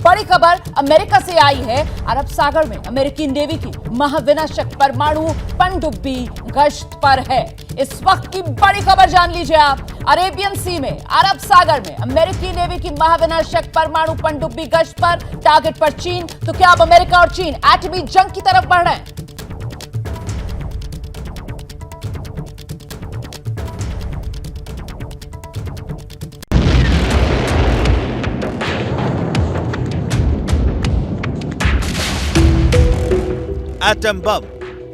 बड़ी खबर अमेरिका से आई है। अरब सागर में अमेरिकी नेवी की महाविनाशक परमाणु पनडुब्बी गश्त पर है। इस वक्त की बड़ी खबर जान लीजिए आप। अरेबियन सी में अरब सागर में अमेरिकी नेवी की महाविनाशक परमाणु पनडुब्बी गश्त पर, टारगेट पर चीन। तो क्या अब अमेरिका और चीन एटमी जंग की तरफ बढ़ रहे हैं? एटम बम,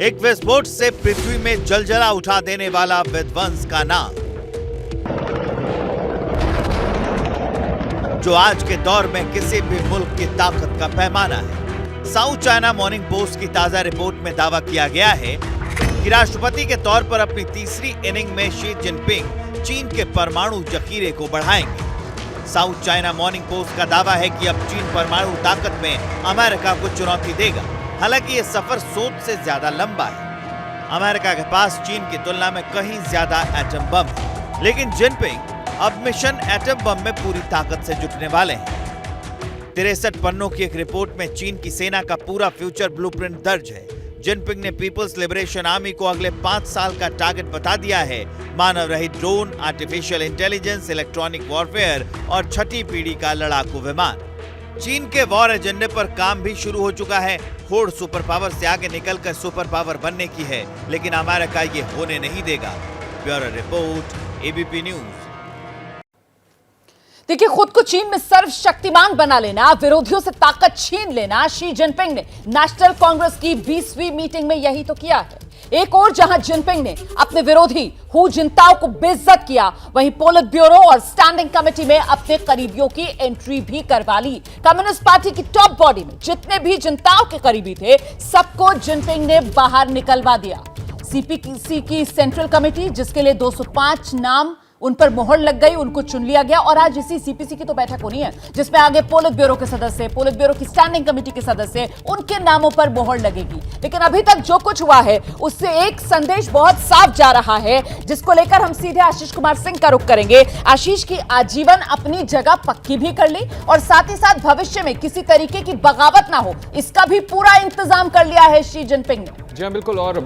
एक विस्फोट से पृथ्वी में जलजला उठा देने वाला विध्वंस का नाम, जो आज के दौर में किसी भी मुल्क की ताकत का पैमाना है। साउथ चाइना मॉर्निंग पोस्ट की ताजा रिपोर्ट में दावा किया गया है कि राष्ट्रपति के तौर पर अपनी तीसरी इनिंग में शी जिनपिंग चीन के परमाणु जखीरे को बढ़ाएंगे। साउथ चाइना मॉर्निंग पोस्ट का दावा है कि अब चीन परमाणु ताकत में अमेरिका को चुनौती देगा। हालांकि ये सफर सोच से ज्यादा लंबा है। अमेरिका के पास चीन की तुलना में कहीं ज्यादा एटम बम है, लेकिन जिनपिंग अब मिशन एटम बम में पूरी ताकत से जुटने वाले हैं। 63 पन्नों की एक रिपोर्ट में चीन की सेना का पूरा फ्यूचर ब्लूप्रिंट दर्ज है। जिनपिंग ने पीपल्स लिबरेशन आर्मी को अगले 5 साल का टारगेट बता दिया है। मानव रहित drone, artificial intelligence, electronic warfare और छठी पीढ़ी का लड़ाकू विमान। चीन के वॉर एजेंडे पर काम भी शुरू हो चुका है। होड़ सुपर पावर से आगे निकलकर सुपर पावर बनने की है, लेकिन अमेरिका ये होने नहीं देगा। Bureau report, ABP news. देखिए, खुद को चीन में सर्वशक्तिमान बना लेना, विरोधियों से ताकत छीन लेना, शी जिनपिंग ने नेशनल कांग्रेस की 20वीं मीटिंग में यही तो किया है। एक और जहां जिनपिंग ने अपने विरोधी हु जिनताओ को बेइज्जत किया, वहीं पोलित ब्यूरो और स्टैंडिंग कमेटी में अपने करीबियों की एंट्री भी करवा ली। कम्युनिस्ट पार्टी की टॉप बॉडी में जितने भी जिनताओ के करीबी थे, सबको जिनपिंग ने बाहर निकलवा दिया। सीपीसी की सेंट्रल कमेटी, जिसके लिए 205 नाम उन पर मोहर लग गई, उनको चुन लिया गया। और आज इसी सीपीसी की तो बैठक होनी है, जिसमें आगे पोलित ब्यूरो के सदस्य, पोलित ब्यूरो की स्टैंडिंग कमेटी के सदस्य, उनके नामों पर मोहर लगेगी। लेकिन अभी तक जो कुछ हुआ है, उससे एक संदेश बहुत साफ जा रहा है, जिसको लेकर हम सीधे आशीष कुमार सिंह का रुख करेंगे। आशीष की आजीवन अपनी जगह पक्की भी कर ली और साथ ही साथ भविष्य में किसी तरीके की बगावत ना हो, इसका भी पूरा इंतजाम कर लिया है शी जिनपिंग ने। जी हाँ, बिल्कुल। और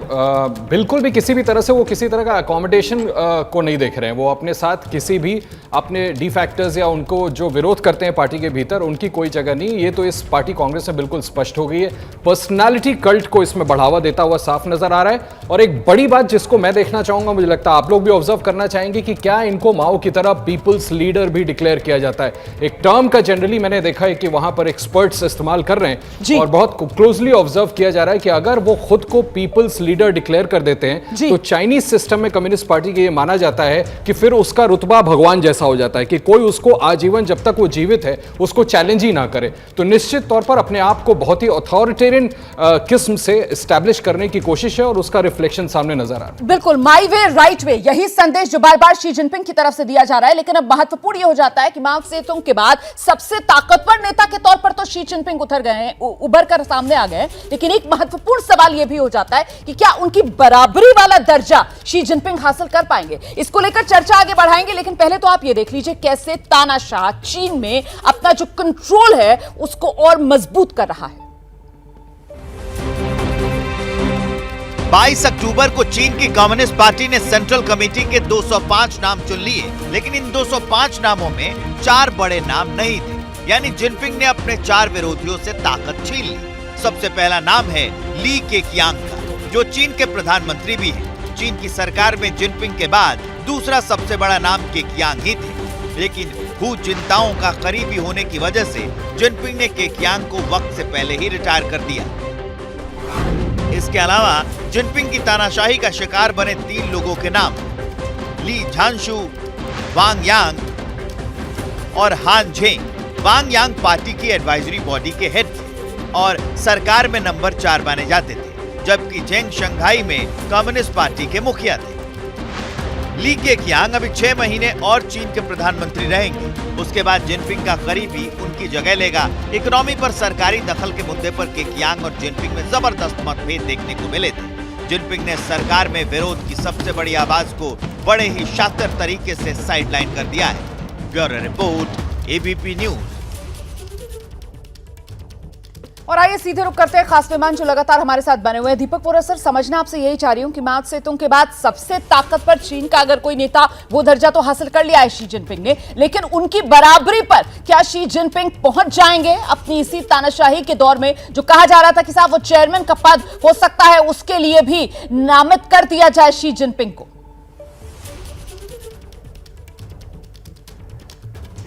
बिल्कुल भी किसी भी तरह से वो किसी तरह का अकोमोडेशन को नहीं देख रहे हैं। वो अपने साथ किसी भी अपने डिफैक्टर्स या उनको जो विरोध करते हैं पार्टी के भीतर, उनकी कोई जगह नहीं। ये तो इस पार्टी कांग्रेस में बिल्कुल स्पष्ट हो गई है। पर्सनालिटी कल्ट को इसमें बढ़ावा देता हुआ साफ नजर आ रहा है। और एक बड़ी बात जिसको मैं देखना चाहूंगा, मुझे लगता है आप लोग भी ऑब्जर्व करना चाहेंगे, कि क्या इनको माओ की तरह पीपल्स लीडर भी डिक्लेयर किया जाता है। एक टर्म का जनरली मैंने देखा है कि वहां पर एक्सपर्ट्स इस्तेमाल कर रहे हैं और बहुत क्लोजली ऑब्जर्व किया जा रहा है कि अगर वो खुद को पीपल्स लीडर डिक्लेयर कर देते हैं, तो चाइनीज सिस्टम में कम्युनिस्ट पार्टी के ये माना जाता है कि फिर उसका रुतबा भगवान जैसा हो जाता है, कि कोई उसको आजीवन जब तक वो जीवित है उसको चैलेंज ही ना करे। तो निश्चित तौर पर अपने आप को बहुत ही अथॉरिटेरियन किस्म से एस्टैब्लिश करने की कोशिश है और उसका रिफ्लेक्शन सामने नजर आ रहा है। बिल्कुल, माई वे राइट वे, यही संदेश जो बार बार शी जिनपिंग की तरफ से दिया जा रहा है। लेकिन अब महत्वपूर्ण यह हो जाता है कि माओ सेतुंग के बाद सबसे ताकतवर नेता के तौर पर तो शी जिनपिंग उभर कर सामने आ गए, लेकिन एक महत्वपूर्ण सवाल यह भी हो जाता है कि क्या उनकी बराबरी वाला दर्जा शी जिनपिंग हासिल कर पाएंगे। इसको लेकर चर्चा आगे बढ़ाएंगे, लेकिन पहले तो आप ये देख लीजिए कैसे तानाशाह चीन में अपना जो कंट्रोल है उसको और मजबूत कर रहा है। 22 अक्टूबर को चीन की कम्युनिस्ट पार्टी ने सेंट्रल कमेटी के 205 नाम चुन लिए, लेकिन इन 205 नामों में 4 बड़े नाम नहीं थे। यानी जिनपिंग ने अपने 4 विरोधियों से ताकत छीन ली। सबसे पहला नाम है ली केकियांग का, जो चीन के प्रधानमंत्री भी हैं। चीन की सरकार में जिनपिंग के बाद दूसरा सबसे बड़ा नाम केकियांग ही थे, लेकिन हु जिनताओ का करीबी होने की वजह से जिनपिंग ने केकियांग को वक्त से पहले ही रिटायर कर दिया। इसके अलावा जिनपिंग की तानाशाही का शिकार बने 3 लोगों के नाम ली झांशु, वांग यांग और हान झेंग। वांग यांग पार्टी की एडवाइजरी बॉडी के हेड थे और सरकार में नंबर 4 माने जाते थे, जबकि झेंग शंघाई में कम्युनिस्ट पार्टी के मुखिया थे। ली केकियांग अभी 6 महीने और चीन के प्रधानमंत्री रहेंगे। उसके बाद जिनपिंग का करीबी उनकी जगह लेगा। इकोनॉमी पर सरकारी दखल के मुद्दे पर केकियांग और जिनपिंग में जबरदस्त मतभेद देखने को मिले थे। जिनपिंग ने सरकार में विरोध की सबसे बड़ी आवाज को बड़े ही शातिर तरीके से साइडलाइन कर दिया है। Bureau report, ABP news. और आइए सीधे रुक करते हैं खास मेहमान जो लगातार हमारे साथ बने हुए हैं। दीपक वोरा सर, समझना आपसे यही चाह रही हूं कि माओ सेतुंग के बाद सबसे ताकतवर चीन का अगर कोई नेता, वो दर्जा तो हासिल कर लिया है शी जिनपिंग ने, लेकिन उनकी बराबरी पर क्या शी जिनपिंग पहुंच जाएंगे अपनी इसी तानाशाही के दौर में? जो कहा जा रहा था कि साहब वो चेयरमैन का पद हो सकता है उसके लिए भी नामित कर दिया जाए शी जिनपिंग को।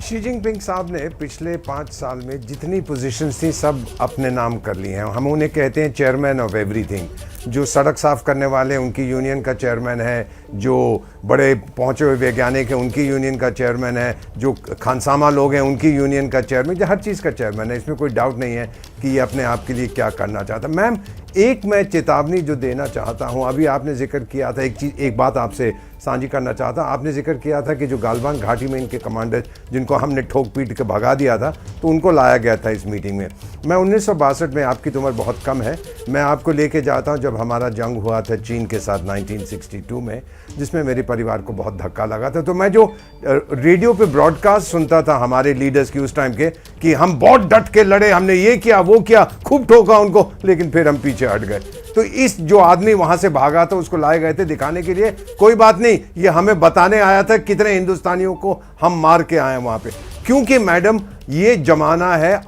शी जिनपिंग साहब ने पिछले 5 साल में जितनी पोजीशंस थी सब अपने नाम कर ली हैं। हम उन्हें कहते हैं चेयरमैन ऑफ एवरीथिंग। जो सड़क साफ करने वाले उनकी यूनियन का चेयरमैन है, जो बड़े पहुंचे हुए वैज्ञानिक हैं उनकी यूनियन का चेयरमैन है, जो खानसामा लोग हैं उनकी यूनियन का चेयरमैन, जो हर चीज़ का चेयरमैन है। इसमें कोई डाउट नहीं है कि ये अपने आप के लिए क्या करना चाहता। मैम, मैं चेतावनी जो देना चाहता हूँ, अभी आपने जिक्र किया था एक बात आपसे साझी करना चाहता। आपने जिक्र किया था कि जो गालवान घाटी में इनके कमांडर जिनको हमने ठोक पीट के भगा दिया था, तो उनको लाया गया था इस मीटिंग में। मैं 1962 में, आपकी तो उम्र बहुत कम है, मैं आपको लेके जाता हूँ जब हमारा जंग हुआ था चीन के साथ 1962 में, जिसमें मेरे परिवार को बहुत धक्का लगा था। तो मैं जो रेडियो पे ब्रॉडकास्ट सुनता था हमारे लीडर्स की उस टाइम के, कि हम बहुत डट के लड़े, हमने ये किया वो किया, खूब ठोका उनको, लेकिन फिर हम पीछे हट गए। तो इस जो आदमी वहां से भागा था उसको लाए गए थे दिखाने के लिए, कोई बात नहीं, ये हमें बताने आया था कितने हिंदुस्तानियों को हम मार के आए वहां पे। क्योंकि मैडम ये जमाना है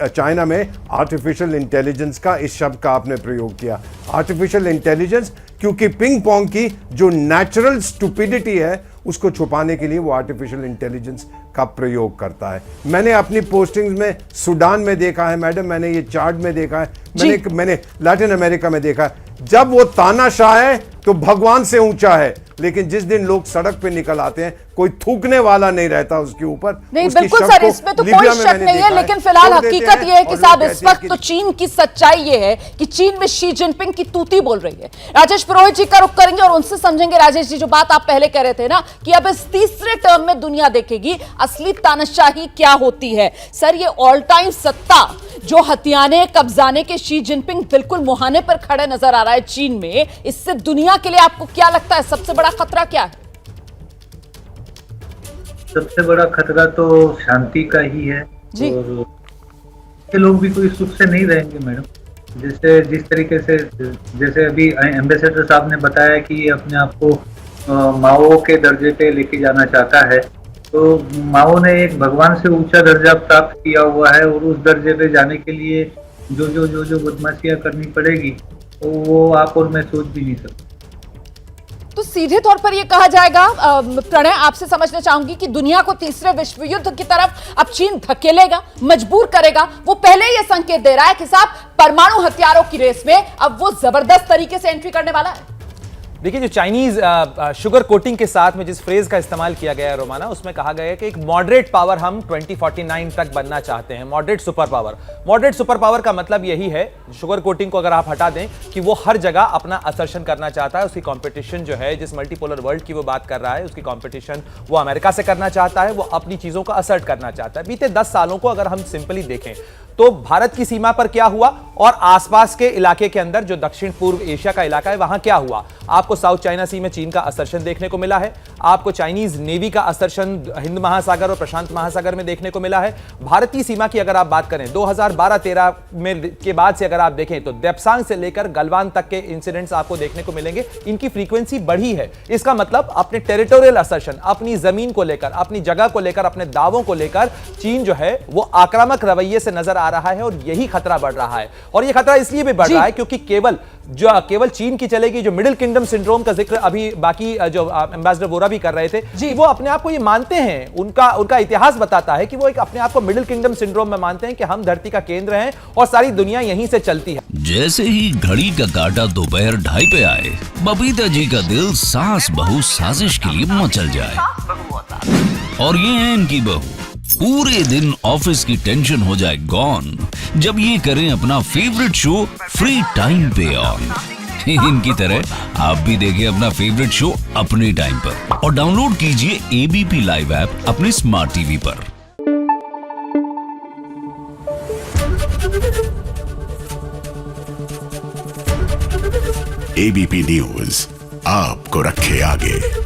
चाइना में आर्टिफिशियल इंटेलिजेंस का, इस शब्द का आपने प्रयोग किया, आर्टिफिशियल इंटेलिजेंस, क्योंकि पिंग पोंग की जो नेचुरल स्टुपिडिटी है उसको छुपाने के लिए वो आर्टिफिशियल इंटेलिजेंस का प्रयोग करता है। मैंने अपनी पोस्टिंग्स में सूडान में देखा है मैडम, मैंने ये चार्ट में देखा है, मैंने लैटिन अमेरिका में देखा है। जब वो तानाशाह है तो भगवान से ऊंचा है, लेकिन जिस दिन लोग सड़क पे निकल आते हैं कोई थूकने वाला नहीं रहता उसके ऊपर। नहीं, बिल्कुल सर, इसमें तो कोई शक नहीं है, लेकिन फिलहाल हकीकत ये है कि साहब इस वक्त तो चीन की सच्चाई ये है कि चीन में शी जिनपिंग की तूती बोल रही है। राजेश पुरोहित जी का रुख करेंगे और उनसे समझेंगे। राजेश जी, जो बात आप पहले कह रहे थे ना कि अब इस तीसरे टर्म में दुनिया देखेगी असली तानाशाही क्या होती है। सर, ये ऑल टाइम सत्ता जो हथियाने कब्जाने के शी जिनपिंग बिल्कुल मुहाने पर खड़े नजर आ रहा है चीन में, इससे दुनिया के लिए आपको क्या लगता है सबसे बड़ा खतरा क्या है? सबसे बड़ा खतरा तो शांति का ही है। जी। और ये लोग भी कोई सुख से नहीं रहेंगे मैडम। जैसे जिस तरीके से, जैसे अभी एम्बेसडर साहब ने बताया कि ये अपने आप को माओ के दर्जे पे लेके जाना चाहता है, तो माओ ने एक भगवान से ऊंचा दर्जा प्राप्त किया हुआ है, और उस दर्जे पे जाने के लिए जो बदमाशियां करनी पड़ेगी तो वो आप और मैं सोच भी नहीं सकते। तो सीधे तौर पर यह कहा जाएगा, प्रणय आपसे समझना चाहूंगी कि दुनिया को तीसरे विश्व युद्ध की तरफ अब चीन धकेलेगा, मजबूर करेगा। वो पहले यह संकेत दे रहा है कि साहब परमाणु हथियारों की रेस में अब वो जबरदस्त तरीके से एंट्री करने वाला है। देखिए, जो चाइनीज शुगर कोटिंग के साथ में जिस फ्रेज का इस्तेमाल किया गया है रोमाना, उसमें कहा गया है कि एक मॉडरेट पावर हम 2049 तक बनना चाहते हैं, moderate super power. Moderate super power का मतलब यही है, शुगर कोटिंग को अगर आप हटा दें, कि वो हर जगह अपना असर्शन करना चाहता है। उसकी कंपटीशन जो है, जिस मल्टीपोलर वर्ल्ड की वो बात कर रहा है, उसकी कंपटीशन वो अमेरिका से करना चाहता है, वो अपनी चीजों का असर्ट करना चाहता है। बीते 10 सालों को अगर हम सिंपली देखें तो भारत की सीमा पर क्या हुआ और आसपास के इलाके के अंदर जो दक्षिण पूर्व एशिया का इलाका है वहां क्या हुआ। आपको साउथ चाइना सी में चीन का असर्शन देखने को मिला है, आपको चाइनीज नेवी का असर्शन हिंद महासागर और प्रशांत महासागर में देखने को मिला है। भारतीय सीमा की अगर आप बात करें 2012-13 में के बाद से अगर आप देखें तो देप्सांग से लेकर गलवान तक के इंसिडेंट्स आपको देखने को मिलेंगे। इनकी फ्रीक्वेंसी बढ़ी है। इसका मतलब अपने टेरिटोरियल असर्शन, अपनी जमीन को लेकर, अपनी जगह को लेकर, अपने दावों को लेकर चीन जो है वो आक्रामक रवैये से नजर आ रहा है, और यही खतरा बढ़ रहा है। और यह खतरा इसलिए भी बढ़ रहा है क्योंकि केवल चीन की चलेगी। जो मिडिल किंगडम सिंड्रोम का जिक्र अभी बाकी जो एम्बेसडर वोरा भी कर रहे थे, जी, वो अपने आप को ये मानते हैं, उनका इतिहास बताता है कि वो एक अपने आप को मिडिल किंगडम सिंड्रोम में मानते हैं कि हम धरती का केंद्र हैं और सारी दुनिया यहीं से चलती है। जैसे ही घड़ी का काटा दोपहर 2:30 पे आए, बबीता जी का दिल सास बहू साजिश के लिए मचल जाए। और ये है इनकी बहू, पूरे दिन ऑफिस की टेंशन हो जाए गॉन जब ये करें अपना फेवरेट शो फ्री टाइम पे ऑन। इनकी तरह आप भी देखें अपना फेवरेट शो अपने टाइम पर और डाउनलोड कीजिए एबीपी लाइव ऐप अपने स्मार्ट टीवी पर। एबीपी न्यूज आपको रखे आगे।